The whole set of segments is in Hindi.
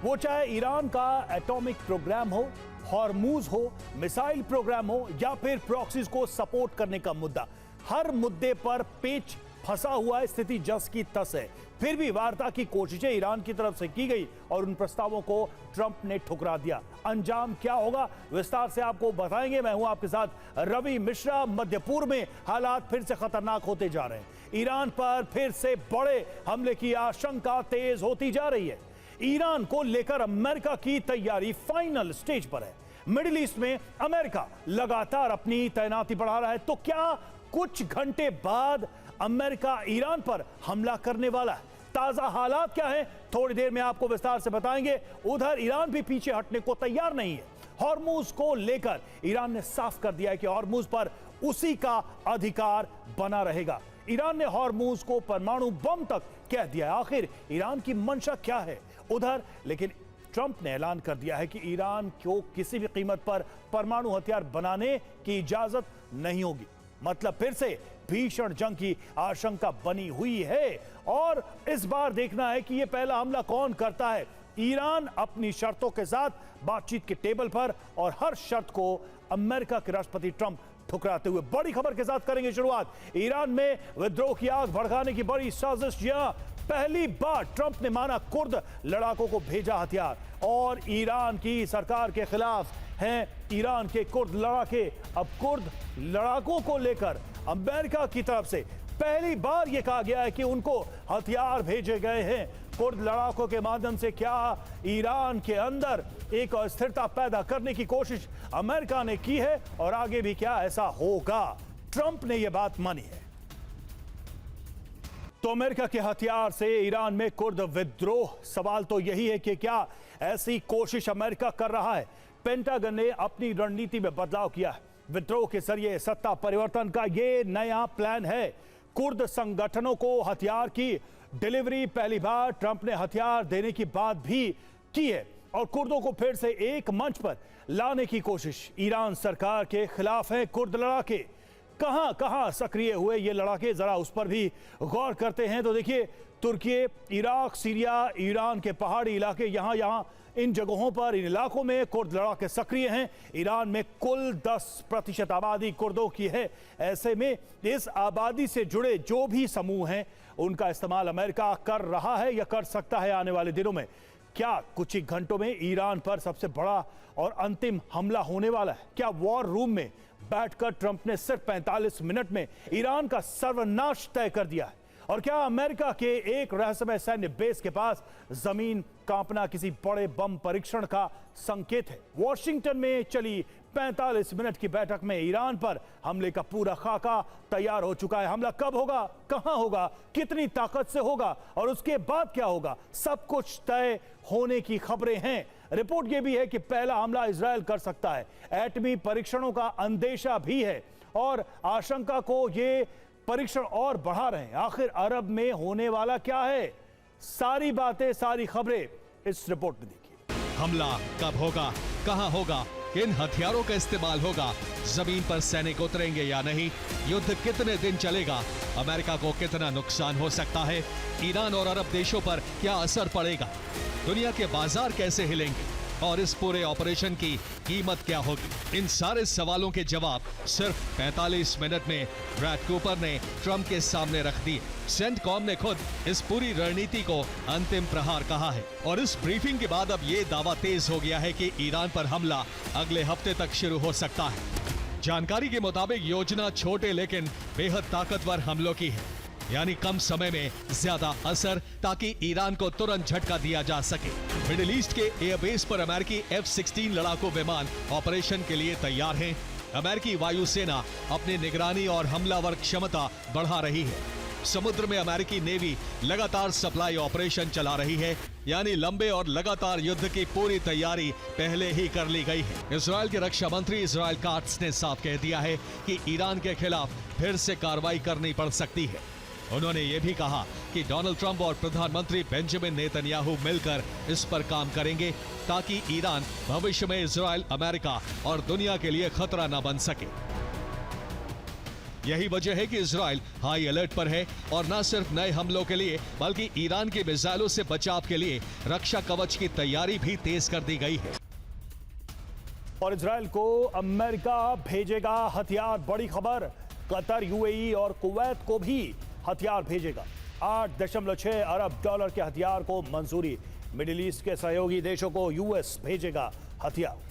वो चाहे ईरान का एटॉमिक प्रोग्राम हो, हॉर्मूज हो, मिसाइल प्रोग्राम हो या फिर प्रॉक्सीज को सपोर्ट करने का मुद्दा, हर मुद्दे पर पेच फंसा हुआ है, स्थिति जस की तस है। फिर भी वार्ता की कोशिशें ईरान की तरफ से की गई और उन प्रस्तावों को ट्रंप ने ठुकरा दिया। अंजाम क्या होगा विस्तार से आपको बताएंगे। मैं हूं आपके साथ रवि मिश्रा। मध्य पूर्व में हालात फिर से खतरनाक होते जा रहे हैं। ईरान पर फिर से बड़े हमले की आशंका तेज होती जा रही है। ईरान को लेकर अमेरिका की तैयारी फाइनल स्टेज पर है। मिडिल ईस्ट में अमेरिका लगातार अपनी तैनाती बढ़ा रहा है। तो क्या कुछ घंटे बाद अमेरिका ईरान पर हमला करने वाला है? ताजा हालात क्या हैं थोड़ी देर में आपको विस्तार से बताएंगे। उधर ईरान भी पीछे हटने को तैयार नहीं है। हॉर्मूज को लेकर ईरान ने साफ कर दिया है कि हॉर्मूज पर उसी का अधिकार बना रहेगा। ईरान ने हॉर्मूज को परमाणु बम तक कह दिया है। आखिर ईरान की मंशा क्या है उधर? लेकिन ट्रंप ने ऐलान कर दिया है कि ईरान को किसी भी कीमत पर परमाणु हथियार बनाने की इजाजत नहीं होगी। मतलब फिर से भीषण जंग की आशंका बनी हुई है और इस बार देखना है कि यह पहला हमला कौन करता है। ईरान अपनी शर्तों के साथ बातचीत के टेबल पर और हर शर्त को अमेरिका के राष्ट्रपति ट्रंप ठुकराते हुए। बड़ी खबर के साथ करेंगे शुरुआत। ईरान में विद्रोह की आग भड़काने की बड़ी साजिश। पहली बार ट्रंप ने माना कुर्द लड़ाकों को भेजा हथियार और ईरान की सरकार के खिलाफ हैं ईरान के कुर्द लड़ाके। अब कुर्द लड़ाकों को लेकर अमेरिका की तरफ से पहली बार यह कहा गया है कि उनको हथियार भेजे गए हैं। कुर्द लड़ाकों के माध्यम से क्या ईरान के अंदर एक अस्थिरता पैदा करने की कोशिश अमेरिका ने की है और आगे भी क्या ऐसा होगा? ट्रंप ने यह बात मानी है। तो अमेरिका के हथियार से ईरान में कुर्द विद्रोह, सवाल तो यही है कि क्या ऐसी कोशिश अमेरिका कर रहा है? पेंटागन ने अपनी रणनीति में बदलाव किया है। विद्रोह के जरिए सत्ता परिवर्तन का यह नया प्लान है। कुर्द संगठनों को हथियार की डिलीवरी पहली बार ट्रंप ने हथियार देने की बात भी की है और कुर्दों को फिर से एक मंच पर लाने की कोशिश। ईरान सरकार के खिलाफ है कुर्द लड़ाके। कहां कहां सक्रिय हुए ये लड़ाके, जरा उस पर भी गौर करते हैं। तो देखिए, तुर्की, इराक, सीरिया, ईरान के पहाड़ी इलाके, यहां इन जगहों पर, इन इलाकों में कुर्द लड़ाके सक्रिय हैं। ईरान में कुल 10% आबादी कुर्दों की है। ऐसे में इस आबादी से जुड़े जो भी समूह हैं उनका इस्तेमाल अमेरिका कर रहा है या कर सकता है आने वाले दिनों में। क्या कुछ ही घंटों में ईरान पर सबसे बड़ा और अंतिम हमला होने वाला है? क्या वॉर रूम में बैठकर ट्रंप ने सिर्फ 45 मिनट में ईरान का सर्वनाश तय कर दिया है? और क्या अमेरिका के एक रहस्यमय सैन्य बेस के पास जमीन कांपना किसी बड़े बम परीक्षण का संकेत है? वॉशिंगटन में चली 45 मिनट की बैठक में ईरान पर हमले का पूरा खाका तैयार हो चुका है। हमला कब होगा, कहां होगा, कितनी ताकत से होगा और उसके बाद क्या होगा, सब कुछ तय होने की खबरें हैं। रिपोर्ट यह भी है कि पहला हमला इजरायल कर सकता है। एटमी परीक्षणों का अंदेशा भी है और आशंका को ये परीक्षण और बढ़ा रहे हैं। आखिर अरब में होने वाला क्या है? सारी बातें, सारी खबरें इस रिपोर्ट में देखिए। हमला कब होगा, कहां होगा, किन हथियारों का इस्तेमाल होगा, जमीन पर सैनिक उतरेंगे या नहीं, युद्ध कितने दिन चलेगा, अमेरिका को कितना नुकसान हो सकता है, ईरान और अरब देशों पर क्या असर पड़ेगा, दुनिया के बाजार कैसे हिलेंगे और इस पूरे ऑपरेशन की कीमत क्या होगी? इन सारे सवालों के जवाब सिर्फ 45 मिनट में ब्रैड कूपर ने ट्रंप के सामने रख दिए। सेंटकॉम ने खुद इस पूरी रणनीति को अंतिम प्रहार कहा है और इस ब्रीफिंग के बाद अब ये दावा तेज हो गया है कि ईरान पर हमला अगले हफ्ते तक शुरू हो सकता है। जानकारी के मुताबिक योजना छोटे लेकिन बेहद ताकतवर हमलों की है, यानी कम समय में ज्यादा असर, ताकि ईरान को तुरंत झटका दिया जा सके। मिडिल ईस्ट के एयरबेस पर अमेरिकी F-16 लड़ाकू विमान ऑपरेशन के लिए तैयार हैं। अमेरिकी वायुसेना अपनी निगरानी और हमलावर क्षमता बढ़ा रही है। समुद्र में अमेरिकी नेवी लगातार सप्लाई ऑपरेशन चला रही है, यानी लंबे और लगातार युद्ध की पूरी तैयारी पहले ही कर ली गई है। इजरायल के रक्षा मंत्री इजराइल काट्स ने साफ कह दिया है कि ईरान के खिलाफ फिर से कार्रवाई करनी पड़ सकती है। उन्होंने ये भी कहा कि डोनाल्ड ट्रंप और प्रधानमंत्री बेंजामिन नेतन्याहू मिलकर इस पर काम करेंगे ताकि ईरान भविष्य में इजरायल, अमेरिका और दुनिया के लिए खतरा न बन सके। यही वजह है कि इजराइल हाई अलर्ट पर है और न सिर्फ नए हमलों के लिए बल्कि ईरान के मिसाइलों से बचाव के लिए रक्षा कवच की तैयारी भी तेज कर दी गई है। और इजराइल को अमेरिका भेजेगा हथियार, बड़ी खबर। कतर, यूएई और कुवैत को भी हथियार भेजेगा। 8.6 अरब डॉलर के हथियार को मंजूरी। मिडिल ईस्ट के सहयोगी देशों को यूएस भेजेगा हथियार।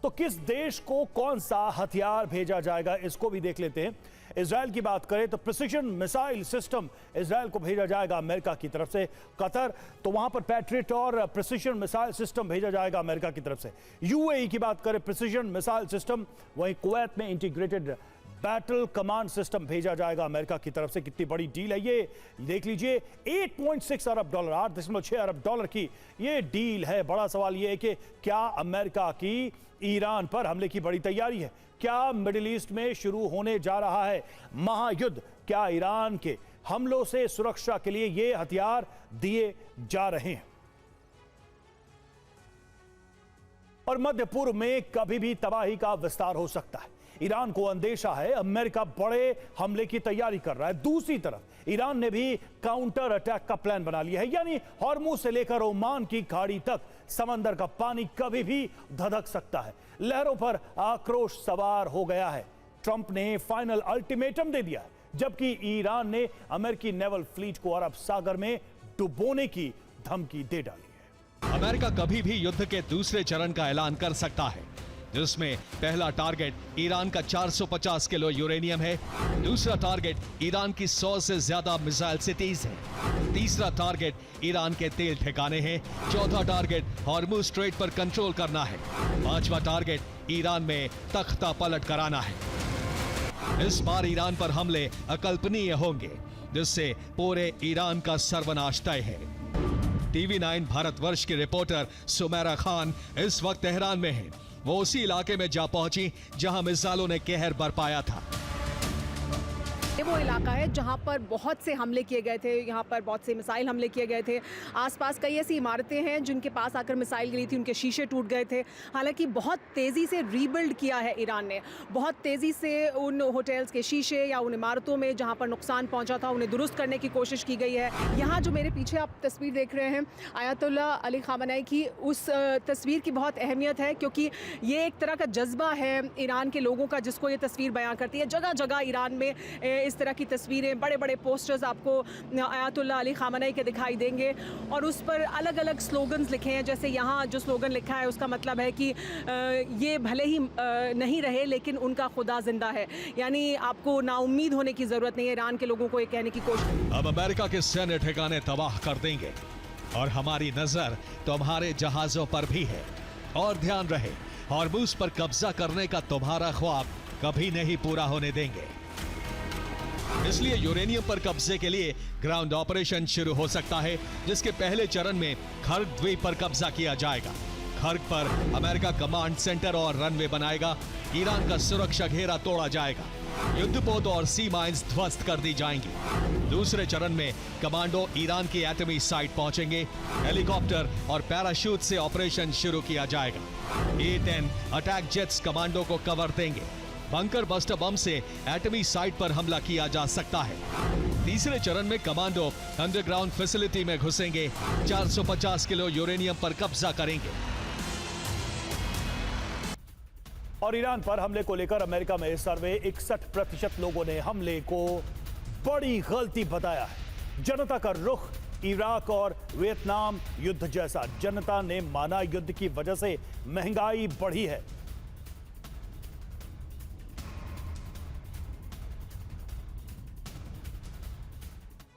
तो किस देश को कौन सा हथियार भेजा जाएगा, इसको भी देख लेते हैं। इजराइल की बात करें तो प्रिसिजन मिसाइल सिस्टम इजराइल को भेजा जाएगा अमेरिका की तरफ से। कतर, तो वहां पर पैट्रियट और प्रिसिजन मिसाइल सिस्टम भेजा जाएगा अमेरिका की तरफ से। यूएई की बात करें, प्रिसिजन मिसाइल सिस्टम। वहीं कुवैत में इंटीग्रेटेड बैटल कमांड सिस्टम भेजा जाएगा अमेरिका की तरफ से। कितनी बड़ी डील है ये, देख लीजिए। 8.6 अरब डॉलर, 8.6 अरब डॉलर की ये डील है। बड़ा सवाल ये है कि क्या अमेरिका की ईरान पर हमले की बड़ी तैयारी है? क्या मिडिल ईस्ट में शुरू होने जा रहा है महायुद्ध? क्या ईरान के हमलों से सुरक्षा के लिए ये हथियार दिए जा रहे हैं? और मध्य पूर्व में कभी भी तबाही का विस्तार हो सकता है। ईरान को अंदेशा है अमेरिका बड़े हमले की तैयारी कर रहा है। दूसरी तरफ ईरान ने भी काउंटर अटैक का प्लान बना लिया है, यानी हॉर्मुज से लेकर ओमान की खाड़ी तक समंदर का पानी कभी भी धधक सकता है। लहरों पर आक्रोश सवार हो गया है। ट्रंप ने फाइनल अल्टीमेटम दे दिया है, जबकि ईरान ने अमेरिकी नेवल फ्लीट को अरब सागर में डुबोने की धमकी दे डाली है। अमेरिका कभी भी युद्ध के दूसरे चरण का ऐलान कर सकता है, जिसमें पहला टारगेट ईरान का 450 किलो यूरेनियम है, दूसरा टारगेट ईरान की 100 से ज्यादा मिसाइल सिटीज है, तीसरा टारगेट ईरान के तेल ठिकाने हैं, चौथा टारगेट हॉर्मुज स्ट्रेट पर कंट्रोल करना है, पांचवा टारगेट ईरान में तख्ता पलट कराना है। इस बार ईरान पर हमले अकल्पनीय होंगे, जिससे पूरे ईरान का सर्वनाश तय है। टीवी 9 भारतवर्ष की रिपोर्टर सुमेरा खान इस वक्त तेहरान में है। वो उसी इलाके में जा पहुंची जहां मिसाइलों ने कहर बरपाया था। ये वो इलाका है जहां पर बहुत से हमले किए गए थे, यहाँ पर बहुत से मिसाइल हमले किए गए थे। आसपास कई ऐसी इमारतें हैं जिनके पास आकर मिसाइल गिरी थी, उनके शीशे टूट गए थे। हालांकि बहुत तेज़ी से रीबिल्ड किया है ईरान ने, बहुत तेज़ी से उन होटल्स के शीशे या उन इमारतों में जहाँ पर नुकसान पहुँचा था उन्हें दुरुस्त करने की कोशिश की गई है। यहाँ जो मेरे पीछे आप तस्वीर देख रहे हैं आयतुल्ला अली खामनेई की, उस तस्वीर की बहुत अहमियत है क्योंकि ये एक तरह का जज्बा है ईरान के लोगों का, जिसको ये तस्वीर बयां करती है। जगह जगह ईरान में इस तरह की तस्वीरें, बड़े बड़े पोस्टर्स आपको आयतुल्ला अली खामनेई के दिखाई देंगे और उस पर अलग अलग स्लोगन्स लिखे हैं। जैसे यहाँ जो स्लोगन लिखा है उसका मतलब है कि ये भले ही नहीं रहे लेकिन उनका खुदा जिंदा है, यानी आपको नाउम्मीद होने की जरूरत नहीं है। ईरान के लोगों को ये कहने की कोशिश। अब अमेरिका के सैन्य ठिकाने तबाह कर देंगे और हमारी नजर तुम्हारे जहाजों पर भी है। और ध्यान रहे, हॉर्मुज पर कब्जा करने का तुम्हारा ख्वाब कभी नहीं पूरा होने देंगे। इसलिए यूरेनियम पर कब्जे के लिए ग्राउंड ऑपरेशन शुरू हो सकता है, जिसके पहले चरण में खर्ग द्वीप पर कब्जा किया जाएगा। खर्ग पर अमेरिका कमांड सेंटर और रनवे बनाएगा। ईरान का सुरक्षा घेरा तोड़ा जाएगा, युद्धपोत और सी माइंस ध्वस्त कर दी जाएंगी। दूसरे चरण में कमांडो ईरान की एटमी साइट पहुंचेंगे। हेलीकॉप्टर और पैराशूट से ऑपरेशन शुरू किया जाएगा। A-10 अटैक जेट्स कमांडो को कवर देंगे। बंकर बस्टर बम से एटमी साइट पर हमला किया जा सकता है। तीसरे चरण में कमांडो अंडरग्राउंड फैसिलिटी में घुसेंगे, 450 किलो यूरेनियम पर कब्जा करेंगे। और ईरान पर हमले को लेकर अमेरिका में सर्वे 61% लोगों ने हमले को बड़ी गलती बताया है। जनता का रुख इराक और वियतनाम युद्ध जैसा। जनता ने माना युद्ध की वजह से महंगाई बढ़ी है।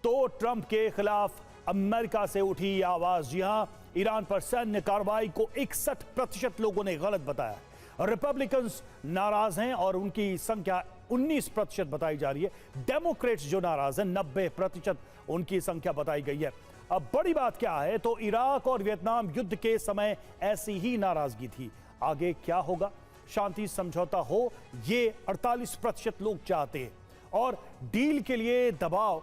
तो ट्रंप के खिलाफ अमेरिका से उठी आवाज। जी हां, ईरान पर सैन्य कार्रवाई को 61% लोगों ने गलत बताया। रिपब्लिकन्स नाराज हैं और उनकी संख्या 19% बताई जा रही है। डेमोक्रेट्स जो नाराज हैं 90% उनकी संख्या बताई गई है। अब बड़ी बात क्या है, तो इराक और वियतनाम युद्ध के समय ऐसी ही नाराजगी थी। आगे क्या होगा? शांति समझौता हो, ये 48% लोग चाहते हैं और डील के लिए दबाव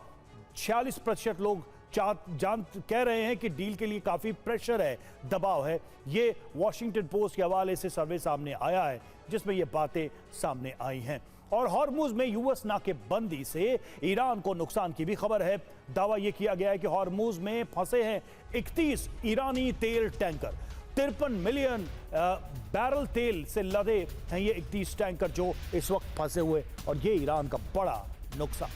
46% लोग जान कह रहे हैं कि डील के लिए काफी प्रेशर है, दबाव है। ये वॉशिंगटन पोस्ट के हवाले से सर्वे सामने आया है जिसमें ये बातें सामने आई हैं। और हॉर्मुज में यूएस नाकेबंदी से ईरान को नुकसान की भी खबर है। दावा यह किया गया है कि हॉर्मुज में फंसे हैं 31 ईरानी तेल टैंकर। 53 मिलियन बैरल तेल से लदे हैं ये 31 टैंकर जो इस वक्त फंसे हुए, और ये ईरान का बड़ा नुकसान।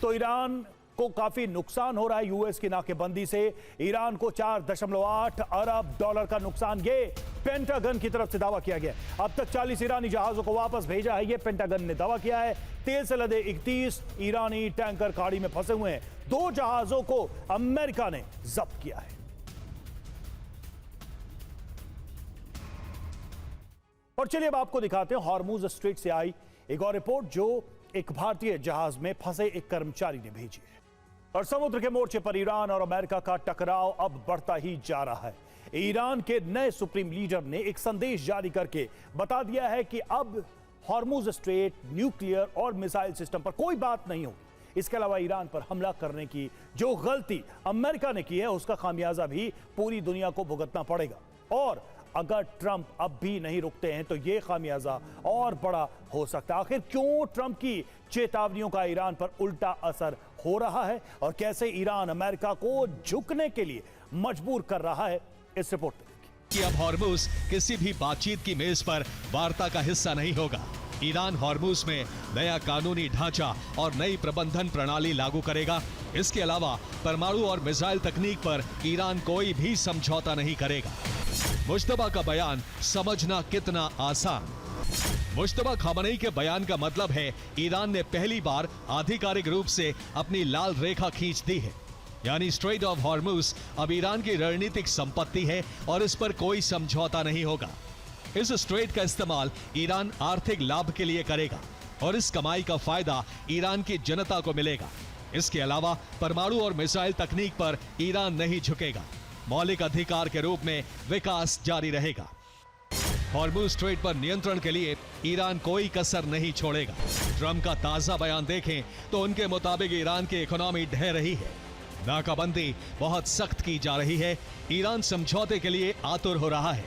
तो ईरान को काफी नुकसान हो रहा है यूएस की नाकेबंदी से। ईरान को 4.8 अरब डॉलर का नुकसान, ये पेंटागन की तरफ से दावा किया गया। अब तक 40 ईरानी जहाजों को वापस भेजा है, ये पेंटागन ने दावा किया है। तेल से लदे 31 ईरानी टैंकर खाड़ी में फंसे हुए हैं। 2 जहाजों को अमेरिका ने जब्त किया है। और चलिए अब आपको दिखाते हैं हॉर्मुज स्ट्रेट से आई एक और रिपोर्ट जो एक भारतीय जहाज में फंसे एक कर्मचारी ने भेजी है। और समुद्र के मोर्चे पर ईरान और अमेरिका का टकराव अब बढ़ता ही जा रहा है। ईरान के नए सुप्रीम लीडर ने एक संदेश जारी करके बता दिया है कि अब हॉर्मुज स्ट्रेट, न्यूक्लियर और मिसाइल सिस्टम पर कोई बात नहीं होगी। इसके अलावा ईरान पर हमला करने की जो गलती अमेरिका ने की है उसका खामियाजा भी पूरी दुनिया को भुगतना पड़ेगा। और अगर ट्रंप अब भी नहीं रुकते हैं तो यह खामियाजा और बड़ा हो सकता है। आखिर क्यों ट्रंप की चेतावनियों का ईरान पर उल्टा असर हो रहा है और कैसे ईरान अमेरिका को झुकने के लिए मजबूर कर रहा है, इस रिपोर्ट में देखिए। कि अब हॉर्मुज किसी भी बातचीत की मेज पर वार्ता का हिस्सा नहीं होगा। ईरान हॉर्मुज में नया कानूनी ढांचा और नई प्रबंधन प्रणाली लागू करेगा। इसके अलावा परमाणु और मिसाइल तकनीक पर ईरान कोई भी समझौता नहीं करेगा। मुश्तबा का बयान समझना कितना आसान। मुश्तबा खामनेई के बयान का मतलब है ईरान ने पहली बार आधिकारिक रूप से अपनी लाल रेखा खींच दी है, यानी स्ट्रेट ऑफ हॉर्मुज अब ईरान की रणनीतिक संपत्ति है और इस पर कोई समझौता नहीं होगा। इस स्ट्रेट का इस्तेमाल ईरान आर्थिक लाभ के लिए करेगा और इस कमाई का फायदा ईरान की जनता को मिलेगा। इसके अलावा परमाणु और मिसाइल तकनीक पर ईरान नहीं झुकेगा। मौलिक अधिकार के रूप में विकास जारी रहेगा। हॉर्मुज स्ट्रेट पर नियंत्रण के लिए ईरान कोई कसर नहीं छोड़ेगा। ट्रंप का ताजा बयान देखें तो उनके मुताबिक ईरान की इकोनॉमी ढह रही है। नाकाबंदी बहुत सख्त की जा रही है। ईरान समझौते के लिए आतुर हो रहा है।